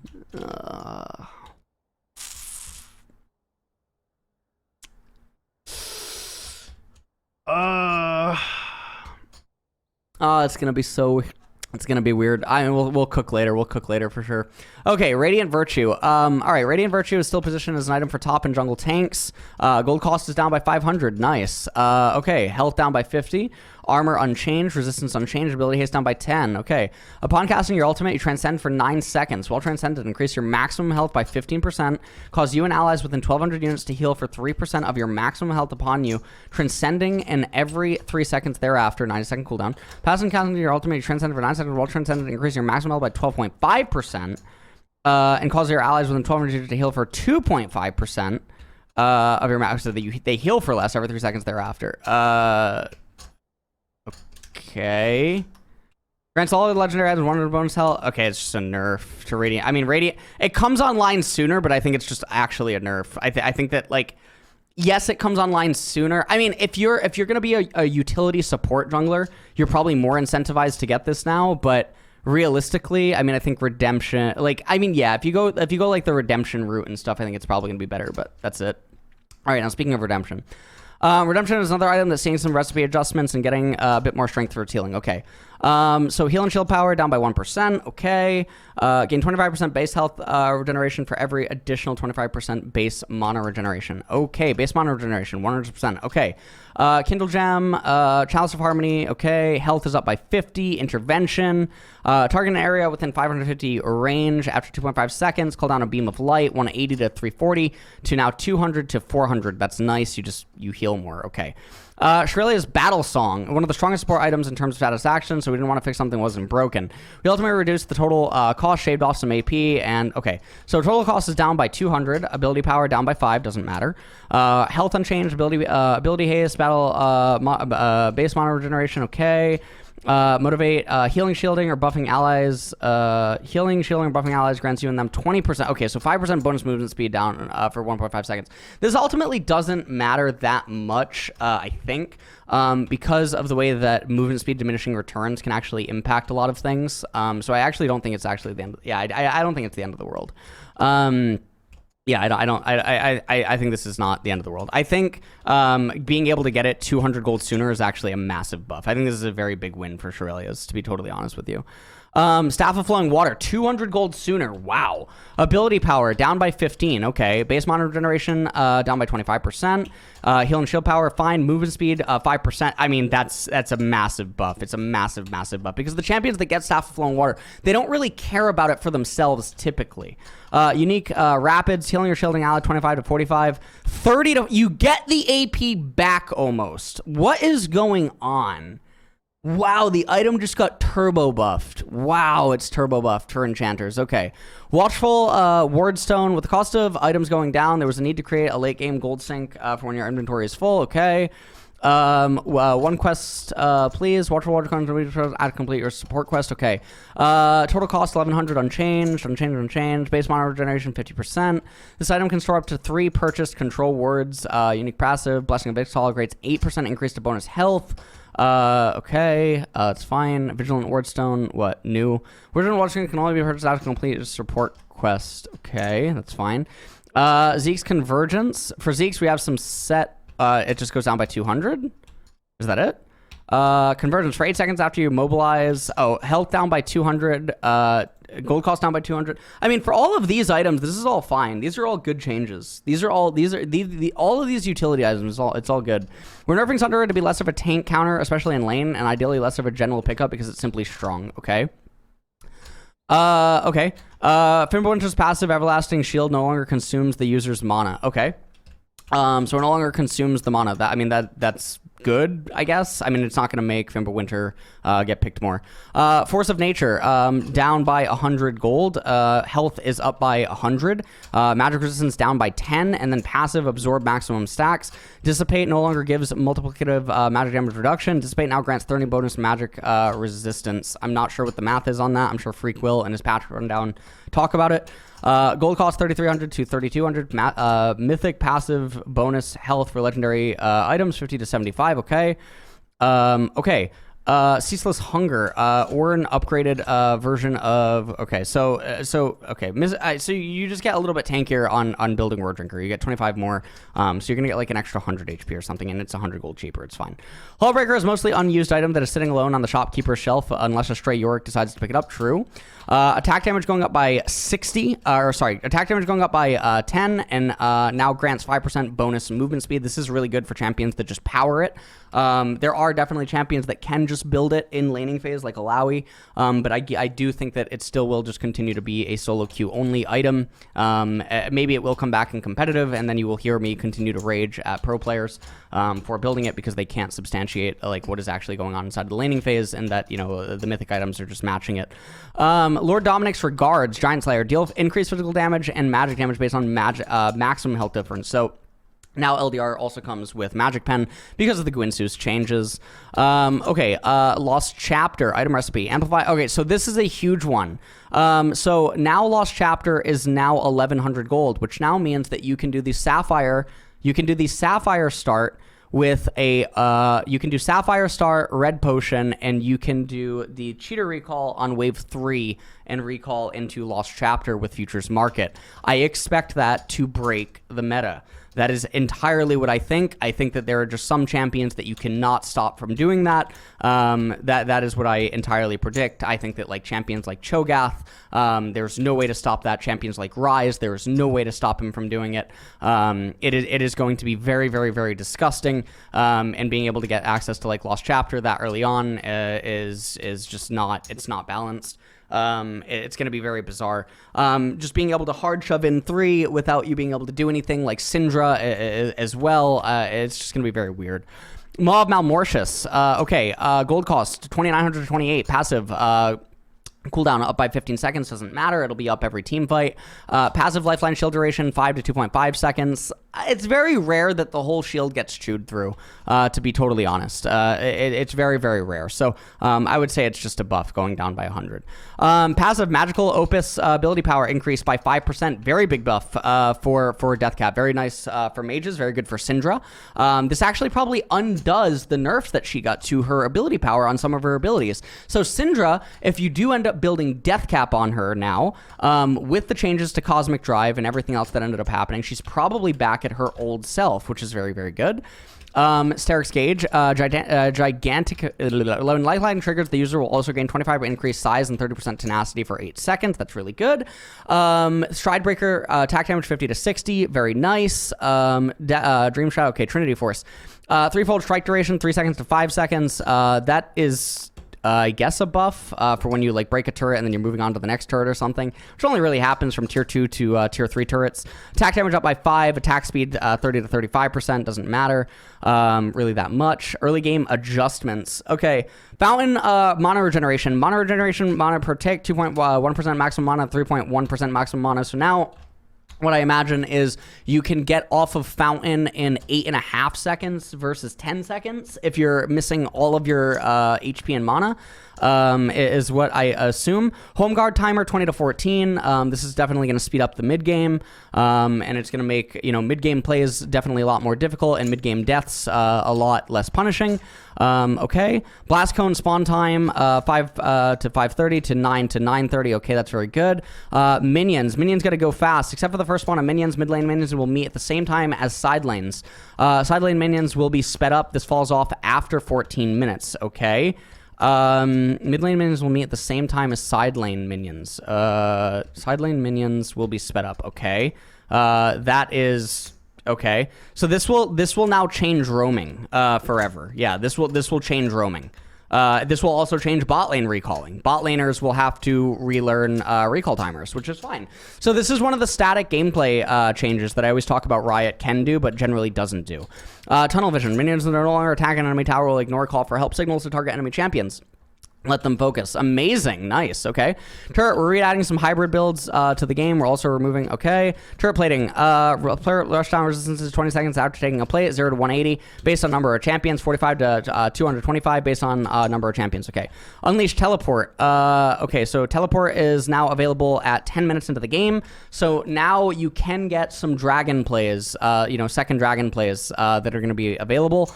it's gonna be so. It's gonna be weird. We'll cook later. We'll cook later for sure. Okay, Radiant Virtue. All right, Radiant Virtue is still positioned as an item for top and jungle tanks. Gold cost is down by 500. Nice. Okay, health down by 50. Armor unchanged. Resistance unchanged. Ability haste down by 10. Okay. Upon casting your ultimate, you transcend for 9 seconds. While transcended, increase your maximum health by 15%. Cause you and allies within 1,200 units to heal for 3% of your maximum health upon you. Transcending in every 3 seconds thereafter. 90-second cooldown. Passing casting your ultimate, you transcend for 9 seconds. While transcended, increase your maximum health by 12.5%. And cause your allies within 1,200 units to heal for 2.5% of your max, so that they heal for less every 3 seconds thereafter. Okay. Grants all the legendary items 100 bonus health. Okay, it's just a nerf to Radiant. I mean, Radiant, it comes online sooner, but I think it's just actually a nerf. I think that, like, yes, it comes online sooner. I mean, if you're gonna be a utility support jungler, you're probably more incentivized to get this now. But realistically, I mean, I think redemption. Like, I mean, yeah, if you go like the redemption route and stuff, I think it's probably gonna be better. But that's it. All right, now speaking of redemption. Redemption is another item that's seeing some recipe adjustments and getting a bit more strength for its healing. Okay. So heal and shield power down by 1%. Okay. Gain 25% base health regeneration for every additional 25% base mana regeneration. Okay. Base mana regeneration, 100%. Okay. Kindle Gem, Chalice of Harmony. Okay. Health is up by 50. Intervention. Target an area within 550 range after 2.5 seconds. Call down a beam of light, 180 to 340 to now 200 to 400. That's nice. You heal more. Okay. Shurelya's Battle Song, one of the strongest support items in terms of status action, so we didn't want to fix something that wasn't broken. We ultimately reduced the total cost, shaved off some AP, and okay. So total cost is down by 200, ability power down by 5, doesn't matter. Health unchanged, ability haste, base mono regeneration, okay. Motivate, healing, shielding, or buffing allies. Healing, shielding, or buffing allies grants you and them 20%. Okay, so 5% bonus movement speed down for 1.5 seconds. This ultimately doesn't matter that much, I think, because of the way that movement speed diminishing returns can actually impact a lot of things. So I actually don't think it's actually the end. I don't think it's the end of the world. Yeah, I think this is not the end of the world. I think being able to get it 200 gold sooner is actually a massive buff. I think this is a very big win for Shurelya's, to be totally honest with you. Staff of Flowing Water, 200 gold sooner. Wow. Ability power down by 15. Okay. Base mono regeneration down by 25%. Heal and shield power fine. Movement speed 5%. I mean, that's a massive buff. It's a massive buff because the champions that get Staff of Flowing Water, they don't really care about it for themselves typically. Unique rapids, healing or shielding ally 25 to 45, 30 to you get the AP back almost. What is going on? Wow, the item just got turbo buffed. Wow, it's turbo buffed for enchanters. Okay. Watchful Wardstone. With the cost of items going down, there was a need to create a late game gold sink for when your inventory is full. Okay. One quest, please. Watchful Wardstone add complete your support quest. Okay. Total cost 1100 unchanged. Base mono regeneration 50%. This item can store up to 3 purchased control wards. Unique passive. Blessing of Abyssal grades 8% increase to bonus health. Okay, it's fine. Vigilant Wardstone, what? New. Vigilant Wardstone can only be purchased after complete support quest. Okay, that's fine. Zeke's Convergence. For Zeke's, we have some set, it just goes down by 200. Is that it? Convergence for 8 seconds after you mobilize. Oh, health down by 200. Gold cost down by 200. I mean, for all of these items, this is all fine. These are all good changes. All of these utility items. It's all good. We're nerfing Sunderer to be less of a tank counter, especially in lane, and ideally less of a general pickup because it's simply strong. Okay. Okay. Fimbulwinter's passive Everlasting Shield no longer consumes the user's mana. Okay. So it no longer consumes the mana. That's good, I guess. I mean, it's not going to make Fimbulwinter get picked more. Force of Nature, down by 100 gold. Health is up by 100. Magic Resistance down by 10. And then passive Absorb maximum stacks. Dissipate no longer gives multiplicative magic damage reduction. Dissipate now grants 30 bonus magic resistance. I'm not sure what the math is on that. I'm sure Freak will in his patch rundown talk about it. Gold cost 3,300 to 3,200. Mythic passive bonus health for legendary items 50 to 75. Okay. Okay. Ceaseless Hunger, or an upgraded version of. Okay, so you just get a little bit tankier on building Word Drinker. You get 25 more, so you're gonna get like an extra 100 HP or something, and it's 100 gold cheaper. It's fine. Hullbreaker is mostly unused item that is sitting alone on the shopkeeper's shelf unless a stray Yorick decides to pick it up. True. Attack damage going up by 60, attack damage going up by 10, and now grants 5% bonus movement speed. This is really good for champions that just power it. There are definitely champions that can just build it in laning phase like Alawi, but I do think that it still will just continue to be a solo queue only item. Maybe it will come back in competitive, and then you will hear me continue to rage at pro players for building it because they can't substantiate like what is actually going on inside the laning phase, and that, you know, the mythic items are just matching it. Lord Dominic's Regards, Giant Slayer, deal increased physical damage and magic damage based on maximum health difference. So now LDR also comes with Magic Pen because of the Gunsoo's changes. Okay, Lost Chapter, item recipe, amplify. Okay, so this is a huge one. So now Lost Chapter is now 1,100 gold, which now means that you can do the Sapphire. You can do the Sapphire start with a, you can do Sapphire start, Red Potion, and you can do the Cheater Recall on wave 3 and recall into Lost Chapter with Futures Market. I expect that to break the meta. That is entirely what I think. I think that there are just some champions that you cannot stop from doing that. That is what I entirely predict. I think that like champions like Cho'Gath, there's no way to stop that. Champions like Ryze, there's no way to stop him from doing it. It is going to be very, very, very disgusting. And being able to get access to like Lost Chapter that early on is just not, it's not balanced. It's going to be very bizarre. Just being able to hard shove in 3 without you being able to do anything like Syndra as well. It's just going to be very weird. Maw of Malmortius. Okay, gold cost 2,928. Passive. Cooldown up by 15 seconds, doesn't matter. It'll be up every team fight. Passive lifeline shield duration 5 to 2.5 seconds. It's very rare that the whole shield gets chewed through, to be totally honest. It's very, very rare. So I would say it's just a buff going down by 100. Passive magical opus ability power increased by 5%. Very big buff for Deathcap. Very nice for mages. Very good for Syndra. This actually probably undoes the nerfs that she got to her ability power on some of her abilities. So Syndra, if you do end up building Deathcap on her now, with the changes to Cosmic Drive and everything else that ended up happening, she's probably back at her old self, which is very, very good. Steric's Gauge, gigantic, when lifeline triggers, the user will also gain 25 increased size and 30% tenacity for 8 seconds. That's really good. Stridebreaker, attack damage 50 to 60, very nice. Dream Shadow, okay, Trinity Force. Threefold strike duration, 3 seconds to 5 seconds. That is... I guess a buff for when you like break a turret and then you're moving on to the next turret or something, which only really happens from tier 2 to tier 3 turrets. Attack damage up by 5, attack speed 30 to 35%, doesn't matter really that much. Early game adjustments. Okay, Fountain mana regeneration. Mana regeneration, mana per tick, 2.1% maximum mana, 3.1% maximum mana. So now... what I imagine is you can get off of Fountain in 8.5 seconds versus 10 seconds if you're missing all of your HP and mana, is what I assume. Home guard timer 20 to 14. This is definitely going to speed up the mid game, and it's going to make mid game plays definitely a lot more difficult and mid game deaths a lot less punishing. Okay, Blast Cone spawn time 5 to 5:30 to 9 to 9:30. Okay, that's very good. Minions got to go fast. Except for the first spawn of minions, mid lane minions will meet at the same time as side lanes. Side lane minions will be sped up. This falls off after 14 minutes. Okay. Mid lane minions will meet at the same time as side lane minions. Side lane minions will be sped up. Okay. That is okay. So this will now change roaming forever. Yeah, this will change roaming. This will also change bot lane recalling. Bot laners will have to relearn recall timers, which is fine. So this is one of the static gameplay changes that I always talk about Riot can do, but generally doesn't do. Tunnel vision. Minions that are no longer attacking an enemy tower will ignore call for help signals to target enemy champions. Let them focus. Amazing. Nice. Okay. Turret, we're re-adding some hybrid builds to the game. We're also removing... Okay. Turret plating. Player rushdown resistance is 20 seconds after taking a plate. 0 to 180 based on number of champions. 45 to 225 based on number of champions. Okay. Unleash teleport. Okay. So teleport is now available at 10 minutes into the game. So now you can get some dragon plays, second dragon plays that are going to be available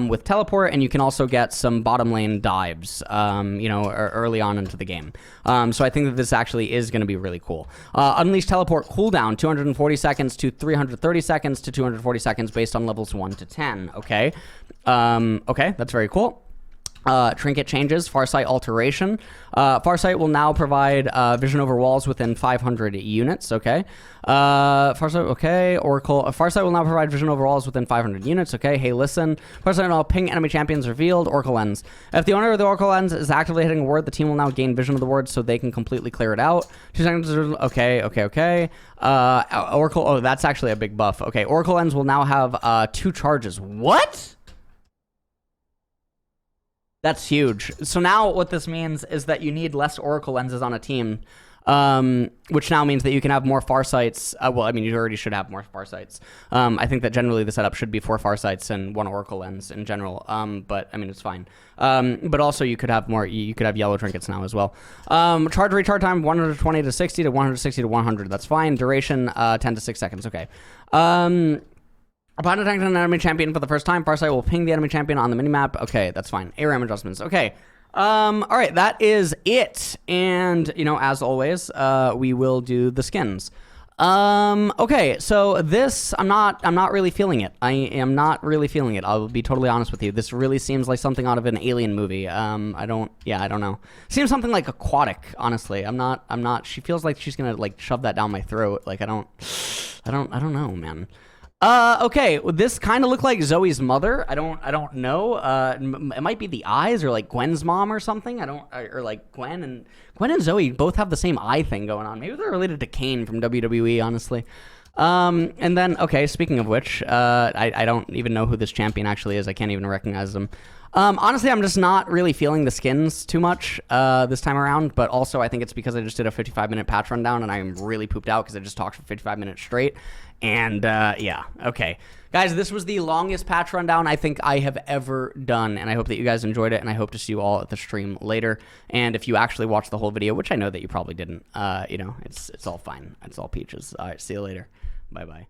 with teleport. And you can also get some bottom lane dives. Early on into the game. So I think that this actually is going to be really cool. Unleash teleport cooldown, 240 seconds to 330 seconds to 240 seconds based on levels 1 to 10. Okay. Okay, that's very cool. Trinket changes, Farsight alteration. Farsight will now provide vision over walls within 500 units. Okay. Farsight, okay. Oracle. Farsight will now provide vision over walls within 500 units. Okay. Hey, listen. Farsight will ping enemy champions revealed. Oracle lens. If the owner of the Oracle lens is actively hitting a ward, the team will now gain vision of the ward so they can completely clear it out. 2 seconds. Okay. Oracle. Oh, that's actually a big buff. Okay. Oracle lens will now have 2 charges. What? That's huge. So now what this means is that you need less Oracle lenses on a team, which now means that you can have more Farsights. Well, I mean, you already should have more Farsights. I think that generally the setup should be 4 Farsights and 1 Oracle lens in general. But I mean, it's fine. But also you could have more. You could have yellow trinkets now as well. Charge recharge time 120 to 60 to 160 to 100. That's fine. Duration 10 to 6 seconds. Okay. Upon attacking an enemy champion for the first time, Farsight will ping the enemy champion on the minimap. Okay, that's fine. ARAM adjustments. Okay. All right, that is it. And, as always, we will do the skins. Okay, so this, I'm not really feeling it. I am not really feeling it. I'll be totally honest with you. This really seems like something out of an Alien movie. I don't know. Seems something like Aquatic, honestly. I'm not, she feels like she's gonna, shove that down my throat. I don't know, man. Okay, well, this kind of looked like Zoe's mother. I don't know. It might be the eyes or Gwen's mom or something. Gwen and Zoe both have the same eye thing going on. Maybe they're related to Kane from WWE, honestly. And then, okay, speaking of which, I don't even know who this champion actually is. I can't even recognize them. Honestly, I'm just not really feeling the skins too much this time around, but also I think it's because I just did a 55-minute patch rundown, and I'm really pooped out because I just talked for 55 minutes straight. And, yeah, okay. Guys, this was the longest patch rundown I think I have ever done, and I hope that you guys enjoyed it, and I hope to see you all at the stream later. And if you actually watched the whole video, which I know that you probably didn't, you know, it's all fine. It's all peaches. All right, see you later. Bye-bye.